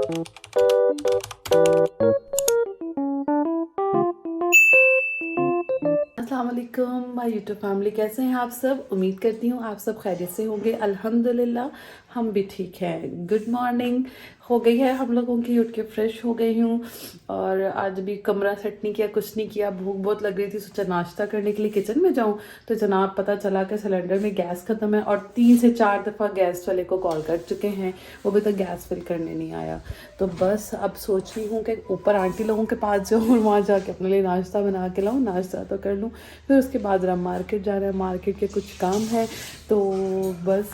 अस्सलाम वालेकुम my YouTube family, कैसे हैं आप सब। उम्मीद करती हूँ आप सब खैरियत से होंगे। अल्हम्दुलिल्लाह हम भी ठीक हैं। गुड मॉर्निंग हो गई है हम लोगों की, उठ के फ्रेश हो गई हूँ और आज भी कमरा सेट नहीं किया, कुछ नहीं किया। भूख बहुत लग रही थी, सोचा नाश्ता करने के लिए किचन में जाऊँ तो जनाब पता चला कि सिलेंडर में गैस ख़त्म है और 3 से 4 दफ़ा गैस वाले को कॉल कर चुके हैं, वो भी तो गैस फिल करने नहीं आया। तो बस अब सोच रही हूँ कि ऊपर आंटी लोगों के पास जाऊँ और वहाँ जाके अपने लिए नाश्ता बना के लाऊँ, नाश्ता तो कर लूँ। फिर उसके बाद ज़रा मार्केट जाना है, मार्केट के कुछ काम है। तो बस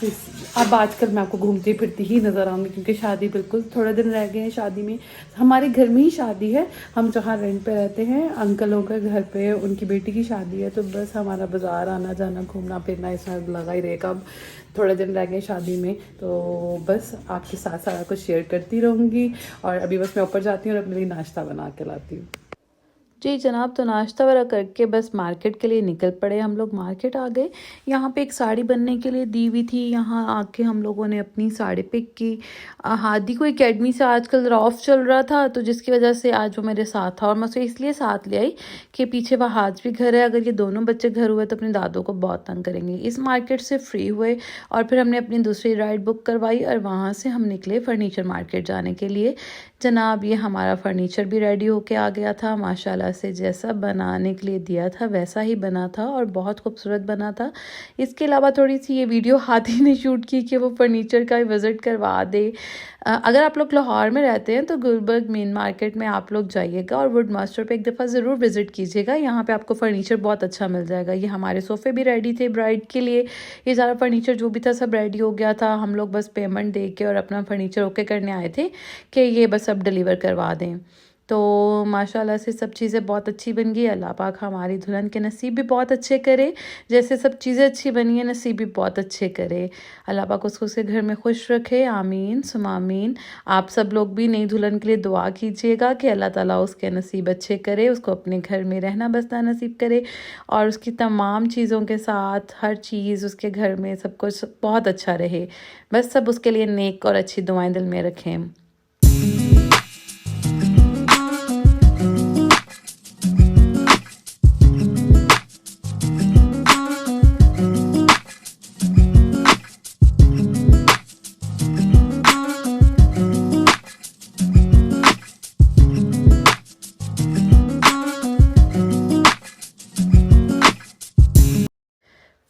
अब आजकल मैं आपको घूमती फिरती ही नज़र आऊँगी क्योंकि शादी बिल्कुल थोड़े दिन रह गए हैं शादी में। हमारे घर में ही शादी है, हम जहाँ रेंट पे रहते हैं अंकलों के घर पे उनकी बेटी की शादी है। तो बस हमारा बाज़ार आना जाना घूमना फिरना इस साल लगा ही रहेगा। अब थोड़े दिन रह गए शादी में, तो बस आपके साथ सारा कुछ शेयर करती रहूँगी। और अभी बस मैं ऊपर जाती हूँ और अपने लिए नाश्ता बना के लाती हूँ। जी जनाब, तो नाश्ता वगैरह करके बस मार्केट के लिए निकल पड़े। हम लोग मार्केट आ गए। यहाँ पे एक साड़ी बनने के लिए दी हुई थी, यहाँ आके हम लोगों ने अपनी साड़ी पिक की। हादी को एकेडमी से आजकल ऑफ चल रहा था, तो जिसकी वजह से आज वो मेरे साथ था और मैं उसे इसलिए साथ ले आई कि पीछे वह आज भी घर है। अगर ये दोनों बच्चे घर हुए तो अपने दादों को बहुत तंग करेंगे। इस मार्केट से फ्री हुए और फिर हमने अपनी दूसरी राइड बुक करवाई और वहाँ से हम निकले फर्नीचर मार्केट जाने के लिए। जनाब, ये हमारा फर्नीचर भी रेडी होके आ गया था माशाल्लाह से। जैसा बनाने के लिए दिया था वैसा ही बना था और बहुत खूबसूरत बना था। इसके अलावा थोड़ी सी ये वीडियो हाथी ने शूट की कि वो फर्नीचर का विज़िट करवा दे। अगर आप लोग लाहौर में रहते हैं तो गुलबर्ग मेन मार्केट में आप लोग जाइएगा और वुड मास्टर पे एक दफ़ा ज़रूर विज़िट कीजिएगा। यहाँ पे आपको फ़र्नीचर बहुत अच्छा मिल जाएगा। ये हमारे सोफ़े भी रेडी थे ब्राइड के लिए। ये सारा फर्नीचर जो भी था सब रेडी हो गया था। हम लोग बस पेमेंट दे के और अपना फर्नीचर ओके करने आए थे कि ये बस सब डिलीवर करवा दें। तो माशाल्लाह से सब चीज़ें बहुत अच्छी बन गई। अल्लाह पाक हमारी दुल्हन के नसीब भी बहुत अच्छे करे। जैसे सब चीज़ें अच्छी बनी है, नसीब भी बहुत अच्छे करे। अल्लाह पाक उसको उसके घर में खुश रखे, आमीन सुम आमीन। आप सब लोग भी नई दुल्हन के लिए दुआ कीजिएगा कि अल्लाह ताला उसके नसीब अच्छे करे, उसको अपने घर में रहना बसना नसीब करे और उसकी तमाम चीज़ों के साथ हर चीज़ उसके घर में सब कुछ बहुत अच्छा रहे। बस सब उसके लिए नेक और अच्छी दुआएं दिल में रखें।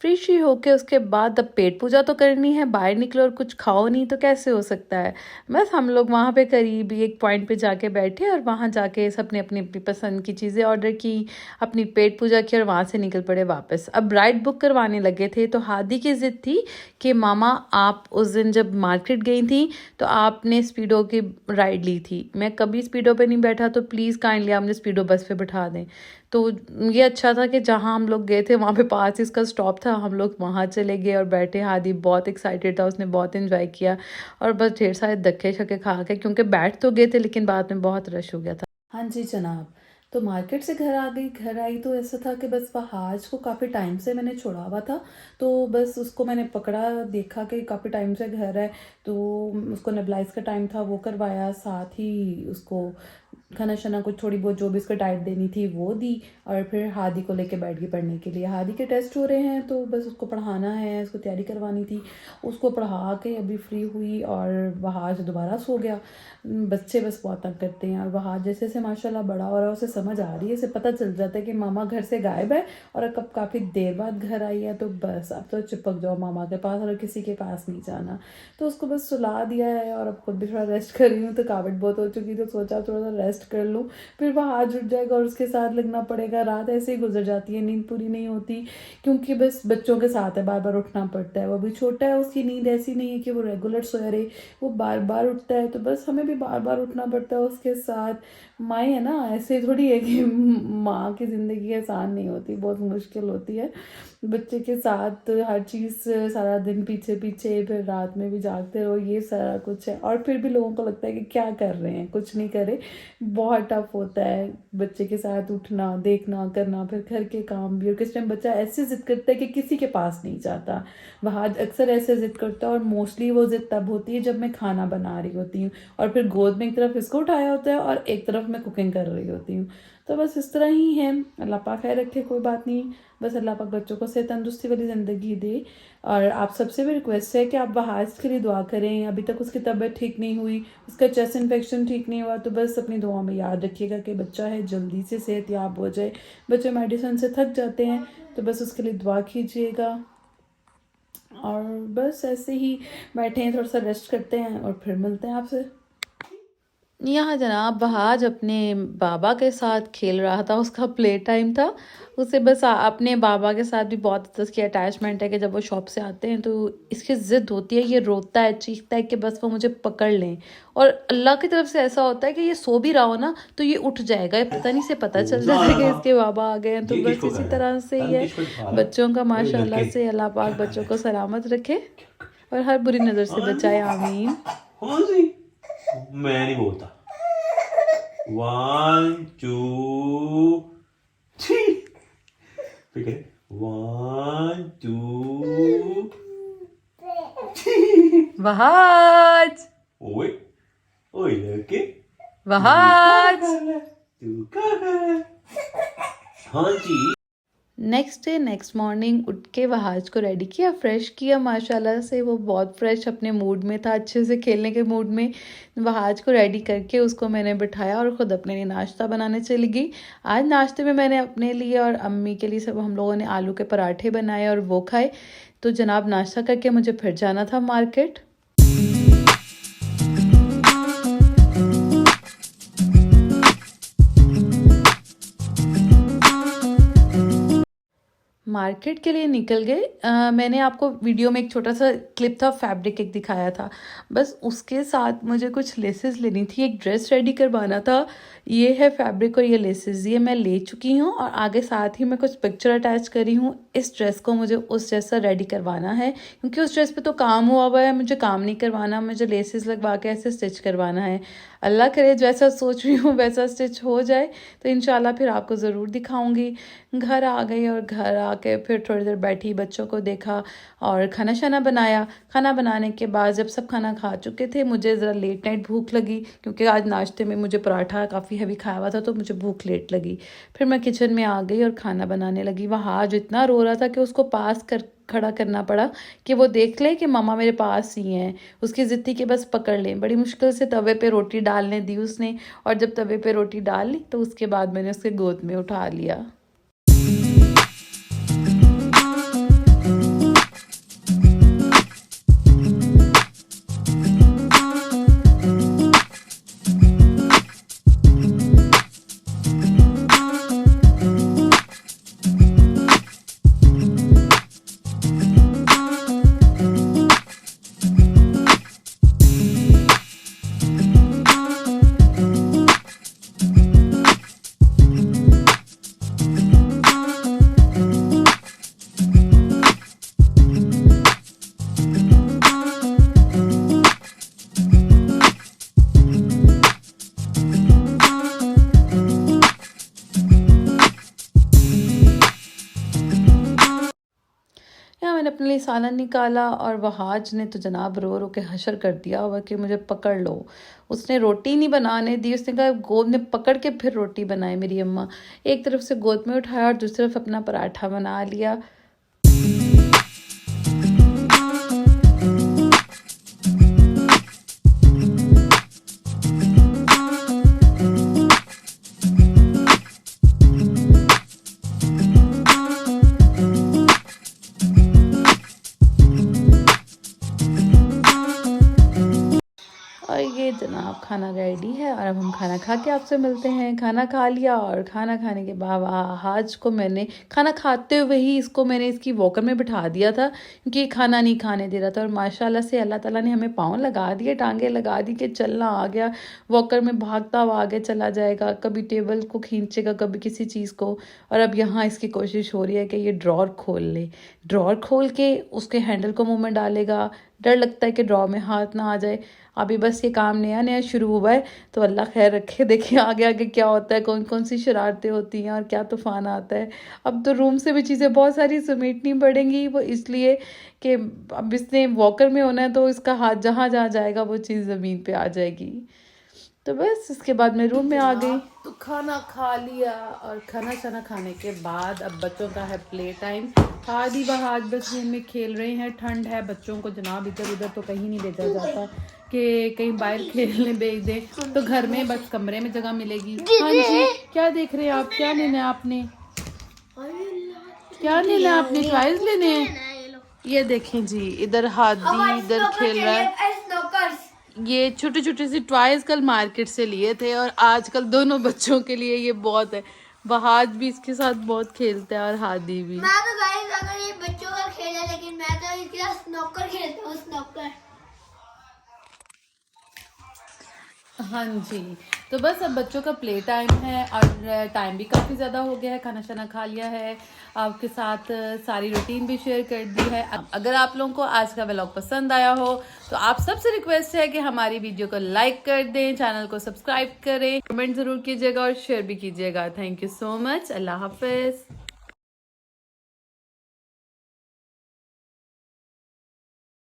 फ्री श्री होके उसके बाद अब पेट पूजा तो करनी है, बाहर निकलो और कुछ खाओ नहीं तो कैसे हो सकता है। बस हम लोग वहाँ पे करीब एक पॉइंट पे जाके बैठे और वहाँ जाके सबने अपनी अपनी पसंद की चीज़ें ऑर्डर की, अपनी पेट पूजा की और वहाँ से निकल पड़े वापस। अब राइड बुक करवाने लगे थे तो हादी की ज़िद थी कि मामा आप उस दिन जब मार्केट गई थी तो आपने स्पीडो की राइड ली थी। मैं कभी स्पीडो पे नहीं बैठा तो प्लीज़ काइंडली आप मुझे स्पीडो बस पे बिठा दें। तो ये अच्छा था कि जहाँ हम लोग गए थे वहाँ पे पास ही इसका स्टॉप था, हम लोग वहाँ चले गए और बैठे। हादी बहुत एक्साइटेड था, उसने बहुत एंजॉय किया और बस ढेर सारे धक्के शक्के खा के, क्योंकि बैठ तो गए थे लेकिन बाद में बहुत रश हो गया था। हाँ जी जनाब, तो मार्केट से घर आ गई। घर आई तो ऐसा था कि बस वहाज को काफ़ी टाइम से मैंने छोड़ा हुआ था, तो बस उसको मैंने पकड़ा, देखा कि काफ़ी टाइम से घर है तो उसको नेबलाइज का टाइम था वो करवाया, साथ ही उसको खाना शाना कुछ थोड़ी बहुत जो भी उसको डाइट देनी थी वो दी और फिर हादी को लेके बैठ गई पढ़ने के लिए। हादी के टेस्ट हो रहे हैं तो बस उसको पढ़ाना है, उसको तैयारी करवानी थी। उसको पढ़ा के अभी फ्री हुई और वहाज दोबारा सो गया। बच्चे बस बहुत तंग करते हैं और वहाज जैसे जैसे माशाल्लाह बड़ा हो रहा है उसे समझ आ रही है, इसे पता चल जाता है कि मामा घर से गायब है और कब काफ़ी देर बाद घर आई है, तो बस अब तो चिपक जाओ मामा के पास और किसी के पास नहीं जाना। तो उसको बस सुला दिया है और अब खुद भी थोड़ा रेस्ट कर रही हूँ। तो कावट बहुत हो चुकी तो सोचा थोड़ा सा रेस्ट कर लूँ, फिर वह आज उठ जाएगा और उसके साथ लगना पड़ेगा। रात ऐसे ही गुजर जाती है, नींद पूरी नहीं होती क्योंकि बस बच्चों के साथ है, बार बार उठना पड़ता है। वो भी छोटा है, उसकी नींद ऐसी नहीं है कि वो रेगुलर सोया रहे, वो बार बार उठता है, तो बस हमें भी बार बार उठना पड़ता है उसके साथ। माँ है ना, ऐसे थोड़ी है कि माँ की ज़िंदगी आसान नहीं होती, बहुत मुश्किल होती है। बच्चे के साथ हर चीज़ सारा दिन पीछे पीछे, फिर रात में भी जागते रहो, ये सारा कुछ है। और फिर भी लोगों को लगता है कि क्या कर रहे हैं, कुछ नहीं करे। बहुत टफ होता है बच्चे के साथ उठना, देखना, करना, फिर घर के काम भी। और किस टाइम बच्चा ऐसे ज़िद करता है कि किसी के पास नहीं जाता। वहाँ अक्सर ऐसे ज़िद करता है, और मोस्टली वो ज़िद तब होती है जब मैं खाना बना रही होती हूँ, और फिर गोद में एक तरफ इसको उठाया होता है और एक तरफ मैं कुकिंग कर रही होती हूँ। तो बस इस तरह ही है। अल्लाह पाक खैर रखे, कोई बात नहीं। बस अल्लाह पाक बच्चों को सेहत तंदुरुस्ती वाली ज़िंदगी दे। और आप सबसे भी रिक्वेस्ट है कि आप वहाज के लिए दुआ करें। अभी तक उसकी तबीयत ठीक नहीं हुई, उसका चेस्ट इन्फेक्शन ठीक नहीं हुआ, तो बस अपनी दुआ में याद रखिएगा कि बच्चा है जल्दी से सेहत याब हो जाए। बच्चे मेडिसिन से थक जाते हैं, तो बस उसके लिए दुआ कीजिएगा। और बस ऐसे ही बैठे हैं, थोड़ा सा रेस्ट करते हैं और फिर मिलते हैं आपसे। यहाँ जनाब बहाज अपने बाबा के साथ खेल रहा था, उसका प्ले टाइम था। उसे बस अपने बाबा के साथ भी बहुत इसकी अटैचमेंट है कि जब वो शॉप से आते हैं तो इसकी ज़िद होती है, ये रोता है, चीखता है कि बस वो मुझे पकड़ लें। और अल्लाह की तरफ से ऐसा होता है कि ये सो भी रहा हो ना तो ये उठ जाएगा, ये पता नहीं से पता चल जाता है कि इसके बाबा आ गए हैं। तो बस इसी तरह से ही है बच्चों का, माशाल्लाह से। अल्लाह पाक बच्चों को सलामत रखे और हर बुरी नज़र से बचाए, आमीन। मैं नहीं बोलता। 1 2 3 फिर 1 2 वहाज ओए ओए लड़के वहाज। तू कहाँ? हाँ जी। नेक्स्ट डे नेक्स्ट मॉर्निंग उठ के वहाज को रेडी किया, फ्रेश किया। माशाल्लाह से वो बहुत फ्रेश अपने मूड में था, अच्छे से खेलने के मूड में। वहाज को रेडी करके उसको मैंने बिठाया और ख़ुद अपने लिए नाश्ता बनाने चली गई। आज नाश्ते में मैंने अपने लिए और अम्मी के लिए सब हम लोगों ने आलू के पराठे बनाए और वो खाए। तो जनाब नाश्ता करके मुझे फिर जाना था मार्केट। मार्केट के लिए निकल गए। मैंने आपको वीडियो में एक छोटा सा क्लिप था, फैब्रिक एक दिखाया था, बस उसके साथ मुझे कुछ लेसेस लेनी थी, एक ड्रेस रेडी करवाना था। ये है फैब्रिक और ये लेसेस, ये मैं ले चुकी हूँ। और आगे साथ ही मैं कुछ पिक्चर अटैच करी हूँ। इस ड्रेस को मुझे उस जैसा रेडी करवाना है, क्योंकि उस ड्रेस पे तो काम हुआ है, मुझे काम नहीं करवाना, मुझे लेसेस लगवा के ऐसे स्टिच करवाना है। अल्लाह करे जैसा सोच रही हूँ वैसा स्टिच हो जाए तो इंशाल्लाह फिर आपको ज़रूर दिखाऊंगी। घर आ गई और घर आके फिर थोड़ी देर बैठी, बच्चों को देखा और खाना शाना बनाया। खाना बनाने के बाद जब सब खाना खा चुके थे, मुझे ज़रा लेट नाइट भूख लगी, क्योंकि आज नाश्ते में मुझे पराठा काफ़ी हैवी खाया हुआ था, तो मुझे भूख लेट लगी। फिर मैं किचन में आ गई और खाना बनाने लगी। वहाँ आज इतना रो रहा था कि उसको पास कर खड़ा करना पड़ा कि वो देख ले कि मामा मेरे पास ही हैं। उसकी ज़िद थी कि बस पकड़ लें। बड़ी मुश्किल से तवे पे रोटी डालने दी उसने, और जब तवे पे रोटी डाल ली तो उसके बाद मैंने उसके गोद में उठा लिया। मैंने अपने लिए सालन निकाला और वहाज ने तो जनाब रो रो के हशर कर दिया हुआ कि मुझे पकड़ लो। उसने रोटी नहीं बनाने दी, उसने कहा गोद में पकड़ के फिर रोटी बनाए मेरी अम्मा। एक तरफ से गोद में उठाया और दूसरी तरफ अपना पराठा बना लिया। खाएंगे। जनाब खाना रेडी है और अब हम खाना खा के आपसे मिलते हैं। खाना खा लिया और खाना खाने के बाद आज को मैंने खाना खाते हुए ही इसको मैंने इसकी वॉकर में बिठा दिया था क्योंकि ये खाना नहीं खाने दे रहा था। और माशाल्लाह से अल्लाह ताला ने हमें पाँव लगा दिए, टांगे लगा दी कि चलना आ गया। वॉकर में भागता हुआ आगे चला जाएगा, कभी टेबल को खींचेगा, कभी किसी चीज़ को। और अब यहाँ इसकी कोशिश हो रही है कि ये ड्रॉर खोल ले। ड्रॉर खोल के उसके हैंडल को मुँह में डालेगा। डर लगता है कि ड्रॉर में हाथ ना आ जाए। अभी बस ये काम नया नया शुरू हुआ है, तो अल्लाह खैर रखे। देखिए आगे आगे क्या होता है, कौन कौन सी शरारतें होती हैं और क्या तूफ़ान आता है। अब तो रूम से भी चीज़ें बहुत सारी समेटनी पड़ेंगी, वो इसलिए कि अब इसने वॉकर में होना है तो इसका हाथ जहाँ जहाँ जाएगा वो चीज़ ज़मीन पे आ जाएगी। तो बस इसके बाद मैं रूम में आ गई। तो खाना खा लिया और खाना शाना खाने के बाद अब बच्चों का है प्ले टाइम। हादी बहाद बस रूम में खेल रहे हैं। ठंड है, बच्चों को जनाब इधर उधर तो कहीं नहीं भेजा जाता कि कहीं बाहर खेलने भेज दें, तो घर में बस कमरे में जगह मिलेगी। हाँ जी, क्या देख रहे हैं आप? क्या लेना है आपने? क्या लेना है आपने? टॉयज लेने हैं? ये देखें जी, इधर हादी इधर खेल रहा है। ये छोटे छोटे से टॉयज कल मार्केट से लिए थे और आजकल दोनों बच्चों के लिए ये बहुत है। बहाद भी इसके साथ बहुत खेलता है और हादी भी। मैं तो गाइस अगर ये बच्चों का खेल है, लेकिन मैं तो इसके साथ स्नूकर खेलता हूँ। स्नूकर। हाँ जी, तो बस अब बच्चों का प्ले टाइम है और टाइम भी काफ़ी ज़्यादा हो गया है। खाना शाना खा लिया है, आपके साथ सारी रूटीन भी शेयर कर दी है। अगर आप लोगों को आज का व्लॉग पसंद आया हो तो आप सबसे रिक्वेस्ट है कि हमारी वीडियो को लाइक कर दें, चैनल को सब्सक्राइब करें, कमेंट ज़रूर कीजिएगा और शेयर भी कीजिएगा। Thank you so much. अल्लाह हाफिज़।